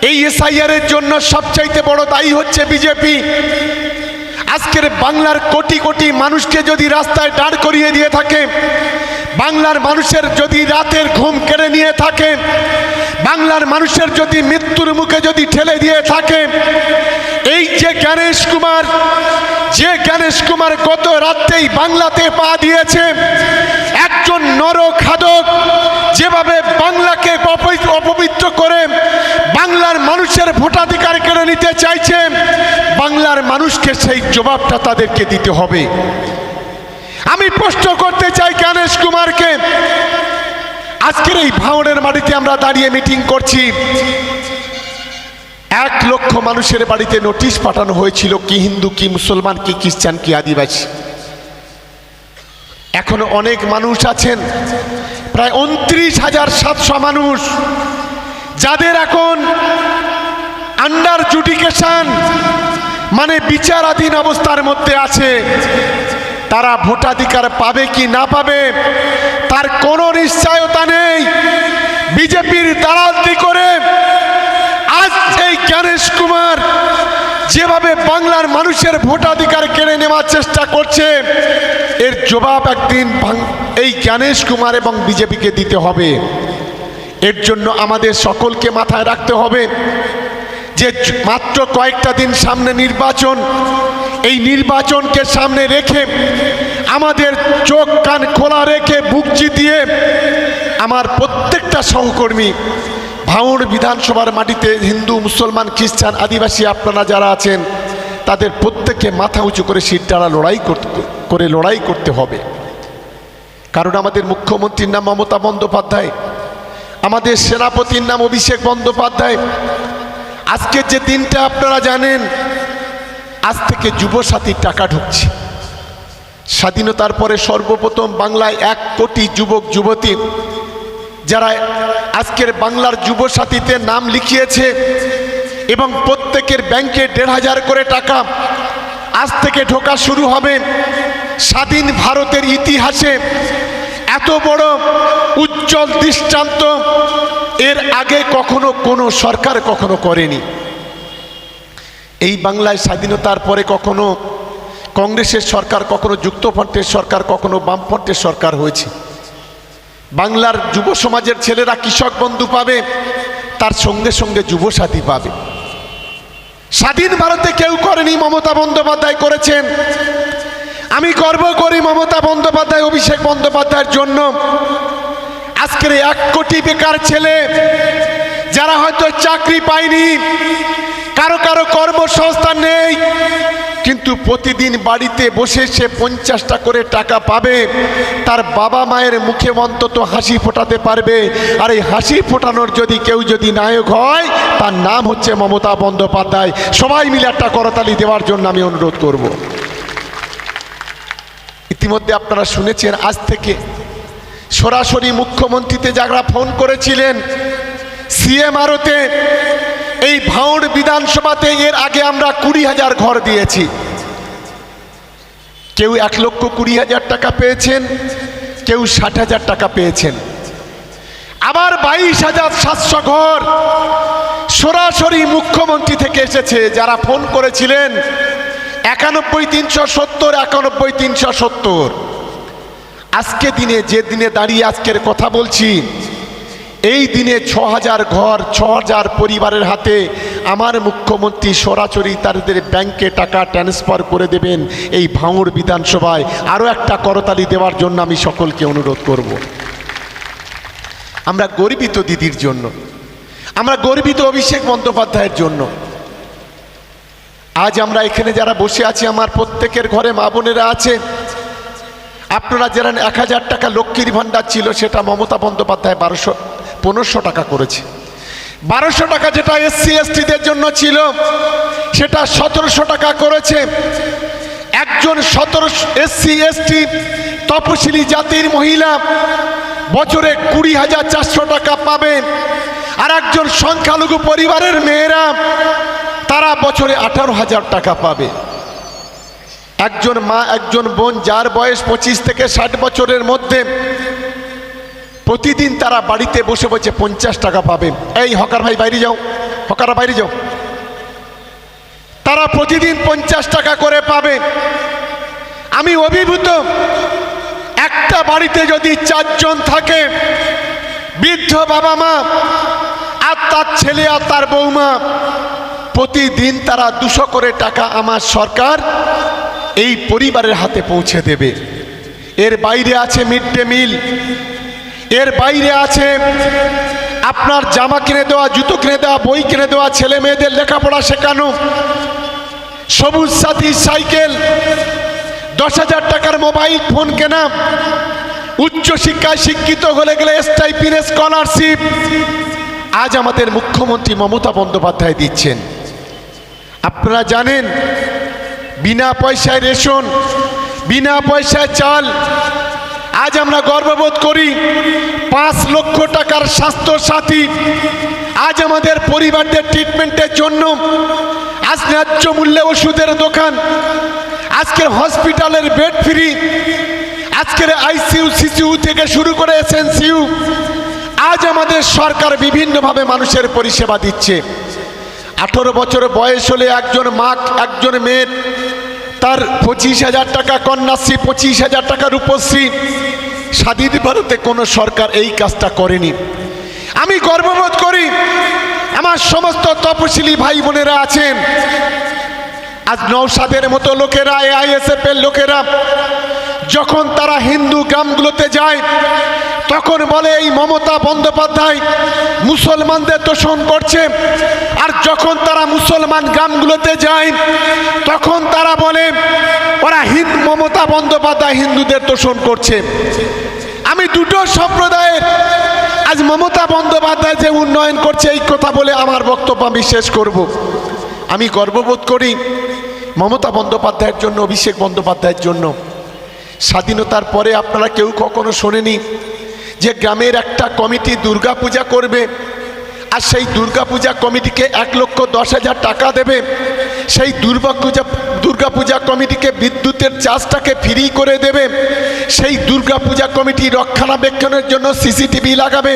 এই এসআইআর এর জন্য সবচাইতে বড় দায়ী হচ্ছে বিজেপি। আজকের বাংলার কোটি কোটি মানুষকে যদি রাস্তায় দাঁড় করিয়ে দিয়ে থাকে, বাংলার মানুষের যদি রাতের ঘুম কেড়ে নিয়ে থাকে, বাংলার মানুষের যদি মৃত্যুর মুখে যদি ঠেলে দিয়ে থাকে, এই যে গণেশ কুমার গত রাতেই বাংলাতে পা দিয়েছে, একজন নরখাদক যেভাবে বাংলাকে অপবিত্র করে বাংলার মানুষের ভোটাধিকার কেড়ে নিতে চাইছে, বাংলার মানুষকে সেই জবাবটা তাদেরকে দিতে হবে। আমি প্রশ্ন করতে চাই গণেশ কুমারকে, আজকের এই ভাঙড়ের মাটিতে আমরা দাঁড়িয়ে মিটিং করছি, 1 লক্ষ মানুষের বাড়িতে নোটিশ পাঠানো হয়েছিল, কি হিন্দু কি মুসলমান কি খ্রিস্টান কি আদিবাসী। এখনো অনেক মানুষ আছেন, প্রায় 29,700 মানুষ যাদের এখন আন্ডার জুডিকেশন মানে বিচারাধীন অবস্থার মধ্যে আছে। তারা ভোটাধিকার পাবে কি না পাবে তার কোনো নিশ্চয়তা নেই। বিজেপির দালালি করে আজ এই গণেশ কুমার যেভাবে বাংলার মানুষের ভোটাধিকার কেড়ে নেওয়ার চেষ্টা করছে, এর জবাব একদিন এই গণেশ কুমার এবং বিজেপিকে দিতে হবে। এর জন্য আমাদের সকলকে মাথায় রাখতে হবে যে মাত্র কয়েকটা দিন সামনে নির্বাচন, এই নির্বাচনকে সামনে রেখে আমাদের চোখ কান খোলা রেখে বুক চিতিয়ে আমার প্রত্যেকটা সহকর্মী ভাঙড় বিধানসভার মাটিতে হিন্দু মুসলমান খ্রিস্টান আদিবাসী আপনারা যারা আছেন তাদের প্রত্যেককে মাথা উঁচু করে শিরদাঁড়া লড়াই করতে হবে। কারণ আমাদের মুখ্যমন্ত্রীর নাম মমতা বন্দ্যোপাধ্যায়, আমাদের সেনাপতির নাম অভিষেক বন্দ্যোপাধ্যায়। আজকের যে দিনটা আপনারা জানেন, আজ থেকে যুবসাথীর টাকা ঢুকছে। স্বাধীনতার পরে সর্বপ্রথম বাংলায় 1 কোটি যুবক যুবতী যারা আজকের বাংলার যুবসাথীতে নাম লিখিয়েছে এবং প্রত্যেকের ব্যাংকে 1,500 করে টাকা আজ থেকে ঢোকা শুরু হবে। স্বাধীন ভারতের ইতিহাসে এত বড় উজ্জ্বল দৃষ্টান্ত এর আগে কখনো কোনো সরকার কখনো করেনি। এই বাংলায় স্বাধীনতার পরে কখনো কংগ্রেসের সরকার, কখনো যুক্তফ্রন্টের সরকার, কখনো বামফ্রন্টের সরকার হয়েছে। বাংলার যুব সমাজের ছেলেরা কৃষক বন্ধু পাবে, তার সঙ্গে সঙ্গে যুবসাথী পাবে। স্বাধীন ভারতে কেউ করেনি, মমতা বন্দ্যোপাধ্যায় করেছেন। আমি গর্ব করি মমতা বন্দ্যোপাধ্যায় অভিষেক বন্দ্যোপাধ্যায়ের জন্য। আজকের 1 কোটি বেকার ছেলে যারা হয়তো চাকরি পায়নি, কারো কারো কর্মসংস্থান নেই, কিন্তু প্রতিদিন বাড়িতে বসে সে 50টা করে টাকা পাবে, তার বাবা মায়ের মুখে অন্তত হাসি ফোটাতে পারবে। আর এই হাসি ফোটানোর কেউ যদি নায়ক হয়, তার নাম হচ্ছে মমতা বন্দ্যোপাধ্যায়। সবাই মিলে একটা করতালি দেওয়ার জন্য আমি অনুরোধ করব। ইতিমধ্যে আপনারা শুনেছেন, আজ থেকে সরাসরি মুখ্যমন্ত্রীতে যারা ফোন করেছিলেন সিএমআরওতে, এই ভাঙড় বিধানসভাতে এর আগে আমরা 20,000 ঘর দিয়েছি। কেউ 1,20,000 টাকা পেয়েছেন, কেউ 60,000 টাকা পেয়েছেন। আবার 22,700 ঘর সরাসরি মুখ্যমন্ত্রী থেকে এসেছে। যারা ফোন করেছিলেন 91,370, 91,370, আজকে দিনে যে দিনে দাঁড়িয়ে আজকের কথা বলছি, এই দিনে 6,000 ঘর, 6,000 পরিবারের হাতে আমার মুখ্যমন্ত্রী সরাসরি তাদের ব্যাংকে টাকা ট্রান্সফার করে দেবেন। এই ভাঙড় বিধানসভায় আরও একটা করতালি দেওয়ার জন্য আমি সকলকে অনুরোধ করব। আমরা গর্বিত দিদির জন্য, আমরা গর্বিত অভিষেক বন্দ্যোপাধ্যায়ের জন্য। আজ আমরা এখানে যারা বসে আছি, আমার প্রত্যেকের ঘরে মা বোনেরা আছে। আপনারা জানেন 1,000 টাকা লক্ষ্মীর ভাণ্ডার ছিল, সেটা মমতা বন্দ্যোপাধ্যায় 1500 টাকা করেছে। 1200 টাকা যেটা SC STদের জন্য ছিল, সেটা 1700 টাকা করেছে। একজন 17 SC ST তপশিলি জাতির মহিলা বছরে 20,400 টাকা পাবেন। আর একজন সংখ্যালঘু পরিবারের মেয়েরা তারা বছরে 18,000 টাকা পাবে। একজন মা, একজন বোন যার বয়স 25 থেকে 60 বছরের মধ্যে, প্রতিদিন তারা বাড়িতে বসে বসে 50 টাকা পাবে। এই হকার ভাই বাইরে যাও, হকাররা বাইরে যাও। তারা প্রতিদিন 50 টাকা করে পাবে। আমি অভিভূত, একটা বাড়িতে যদি 4 জন থাকে, বৃদ্ধ বাবা মা আর তার ছেলে আর তার বৌমা, প্রতিদিন তারা 200 করে টাকা আমার সরকার এই পরিবারের হাতে পৌঁছে দেবে। এর বাইরে আছে মিড ডে মিল, এর বাইরে আছে আপনার জামা কিনে দেওয়া, জুতো কিনে দেওয়া, বই কিনে দেওয়া, ছেলে মেয়েদের লেখাপড়া শেখানো, সবুজ সাথী সাইকেল, 10,000 টাকার মোবাইল ফোন কেনা, উচ্চ শিক্ষায় শিক্ষিত হলে গেলে স্টাইপেন্ড, স্কলারশিপ আজ আমাদের মুখ্যমন্ত্রী মমতা বন্দ্যোপাধ্যায় দিচ্ছেন। আপনারা জানেন বিনা পয়সায় রেশন, বিনা পয়সায় চাল। আজ আমরা গর্ববোধ করি 5 লক্ষ টাকার স্বাস্থ্য সাথী আজ আমাদের পরিবারদের ট্রিটমেন্টের জন্য। আজ ন্যায্য মূল্যে ওষুধের দোকান, আজকের হসপিটালের বেড ফ্রি, আজকের আইসিইউ সিসিইউ থেকে শুরু করে এসএনসিইউ, আজ আমাদের সরকার বিভিন্নভাবে মানুষের পরিষেবা দিচ্ছে। 18 বছর বয়স হলে একজন মা, একজন মেয়ের তার 25,000 টাকা কন্যাশ্রী, 25,000 টাকা রূপশ্রী। স্বাধীন ভারতে কোনো সরকার এই কাজটা করেনি। আমি গর্ববোধ করি আমার সমস্ত তপশিলি ভাই বোনেরা আছেন। আজ নওশাদের মতো লোকেরা, AISF এর লোকেরা যখন তারা হিন্দু গ্রামগুলোতে যায়, তখন বলে এই মমতা বন্দ্যোপাধ্যায় মুসলমানদের তোষণ করছে। আর যখন তারা মুসলমান গ্রামগুলোতে যায়, তখন তারা বলে ওরা মমতা বন্দ্যোপাধ্যায় হিন্দুদের তোষণ করছে। আমি দুটো সম্প্রদায়ের আজ মমতা বন্দ্যোপাধ্যায় যে উন্নয়ন করছে এই কথা বলে আমার বক্তব্য আমি শেষ করব। আমি গর্ববোধ করি মমতা বন্দ্যোপাধ্যায়ের জন্য, অভিষেক বন্দ্যোপাধ্যায়ের জন্য। স্বাধীনতার পরে আপনারা কেউ কখনো শোনেনি যে গ্রামের একটা কমিটি দুর্গাপূজা করবে, আর সেই দুর্গাপূজা কমিটিকে 1,10,000 টাকা দেবে। সেই দুর্গাপূজা কমিটিকে বিদ্যুতের চার্জটাকে ফ্রি করে দেবে। সেই দুর্গাপূজা কমিটি রক্ষণাবেক্ষণের জন্য CCTV লাগাবে।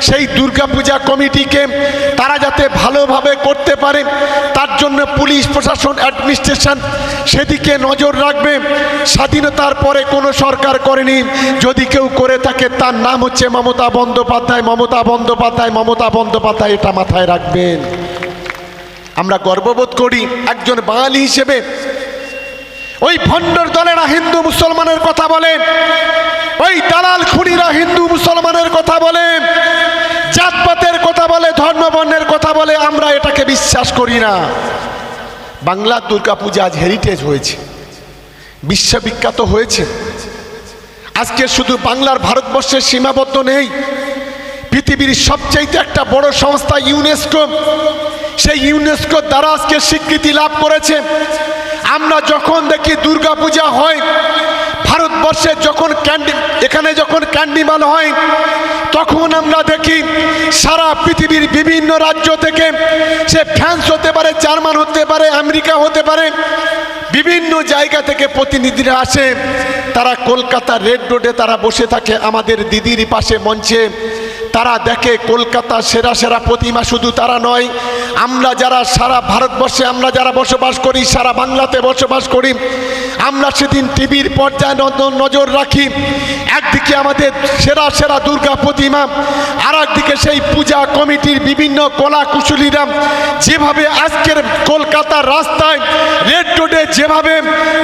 সেই দুর্গাপূজা কমিটিকে তারা যাতে ভালোভাবে করতে পারে তার জন্য পুলিশ প্রশাসন, অ্যাডমিনিস্ট্রেশন সেদিকে নজর রাখবে। স্বাধীনতার পরে কোনো সরকার করেনি। যদি কেউ করে থাকে তার নাম হচ্ছে মমতা বন্দ্যোপাধ্যায়, মমতা বন্দ্যোপাধ্যায়, মমতা বন্দ্যোপাধ্যায়। এটা মাথায় রাখবেন। আমরা গর্ববোধ করি একজন বাঙালি হিসেবে। ওই ভণ্ডর দলেরা হিন্দু মুসলমানের কথা বলে, ওই দালাল খুনিরা হিন্দু মুসলমানের কথা বলে, জাতপাতের কথা বলে, ধর্ম বর্ণের কথা বলে। আমরা এটাকে বিশ্বাস করি না। বাংলার দুর্গাপূজা আজ হেরিটেজ হয়েছে, বিশ্ববিখ্যাত হয়েছে। আজকে শুধু বাংলার, ভারতবর্ষের সীমাবদ্ধ নেই, পৃথিবীর সবচাইতে একটা বড় সংস্থা ইউনেস্কো, সেই ইউনেস্কোর দ্বারা আজকে স্বীকৃতি লাভ করেছে। আমরা যখন দেখি দুর্গাপূজা হয়, ভারতবর্ষে যখন এখানে যখন ক্যান্ডিমাল হয়, তখন আমরা দেখি সারা পৃথিবীর বিভিন্ন রাজ্য থেকে, সে ফ্রান্স হতে পারে, জার্মান হতে পারে, আমেরিকা হতে পারে, বিভিন্ন জায়গা থেকে প্রতিনিধিরা আসে। তারা কলকাতার রেড রোডে তারা বসে থাকে আমাদের দিদির পাশে মঞ্চে। তারা দেখে কলকাতার সেরা সেরা প্রতিমা। শুধু তারা নয়, আমরা যারা সারা ভারতবর্ষে আমরা যারা বসবাস করি, সারা বাংলাতে বসবাস করি, আমরা সেদিন টিভির পর্যায়ে নজর রাখি। একদিকে আমাদের সেরা সেরা দুর্গা প্রতিমা, আর একদিকে সেই পূজা কমিটির বিভিন্ন কলা কুশলীরা যেভাবে আজকের কলকাতার রাস্তায় রেড রোডে যেভাবে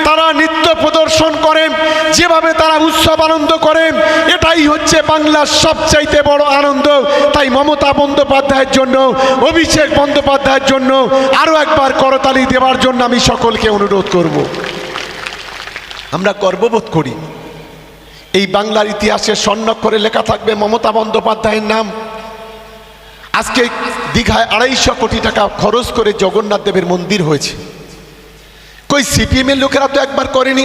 তারা নৃত্য প্রদর্শন করেন, যেভাবে তারা উৎসব আনন্দ করেন, এটাই হচ্ছে বাংলার সবচাইতে বড় আনন্দ। তাই মমতা বন্দ্যোপাধ্যায়ের জন্য, অভিষেক বন্দ্যোপাধ্যায়ের জন্য আরো একবার করতালি দেওয়ার জন্য আমি সকলকে অনুরোধ করব। আমরা গর্ববোধ করি এই বাংলার ইতিহাসে স্বর্ণাক্ষরে লেখা থাকবে মমতা বন্দ্যোপাধ্যায়ের নাম। আজকে দীঘায় 250 কোটি টাকা খরচ করে জগন্নাথ দেবের মন্দির হয়েছে। কই CPM এর লোকেরা তো একবার করেনি,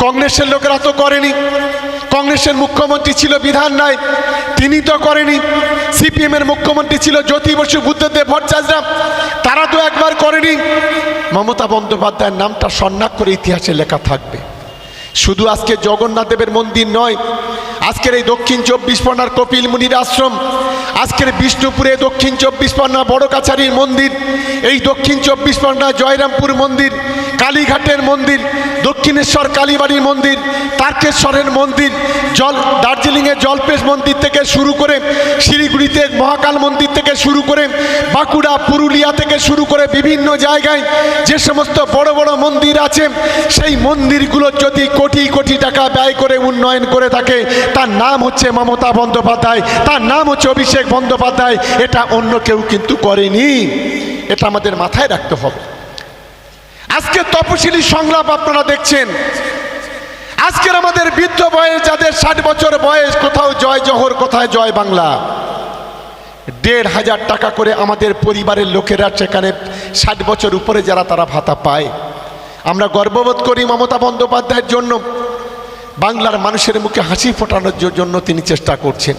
কংগ্রেসের লোকেরা তো করেনি। কংগ্রেসের মুখ্যমন্ত্রী ছিল বিধান রায়, তিনি তো করেনি। CPM এর মুখ্যমন্ত্রী ছিল জ্যোতি বসু, বুদ্ধদেব ভট্টাচার্য, তারা তো একবার করেনি। মমতা বন্দ্যোপাধ্যায়ের নামটা স্বর্ণাক্ষরে ইতিহাসে লেখা থাকবে। শুধু আজকে জগন্নাথ দেবের মন্দির নয়, আজকের এই দক্ষিণ 24 পরগনার কপিল মুনির আশ্রম, আজকের বিষ্ণুপুরে দক্ষিণ 24 পরগনা বড় কাছারির মন্দির, এই দক্ষিণ 24 পরগনা জয়রামপুর মন্দির, কালীঘাটের মন্দির, দক্ষিণেশ্বর কালীবাড়ির মন্দির, তারকেশ্বরের মন্দির, দার্জিলিংয়ে জলপেশ মন্দির থেকে শুরু করে শিলিগুড়িতে মহাকাল মন্দির থেকে শুরু করে বাঁকুড়া পুরুলিয়া থেকে শুরু করে বিভিন্ন জায়গায় যে সমস্ত বড় বড় মন্দির আছে, সেই মন্দিরগুলো যদি কোটি কোটি টাকা ব্যয় করে উন্নয়ন করে থাকে, তার নাম হচ্ছে মমতা বন্দ্যোপাধ্যায়, তার নাম হচ্ছে অভিষেক বন্দ্যোপাধ্যায়। এটা অন্য কেউ কিন্তু করেনি, এটা আমাদের মাথায় রাখতে হবে। আজকে তপশিলি সংলাপ আপনারা দেখছেন, আজকের আমাদের বৃদ্ধ বয়স যাদের 60 বছর বয়স, কোথাও জয় জহর, কোথায় জয় বাংলা, 1,500 টাকা করে আমাদের পরিবারের লোকেরা সেখানে 60 বছর উপরে যারা তারা ভাতা পায়। আমরা গর্ববোধ করি মমতা বন্দ্যোপাধ্যায়ের জন্য, বাংলার মানুষের মুখে হাসি ফোটানোর জন্য তিনি চেষ্টা করছেন।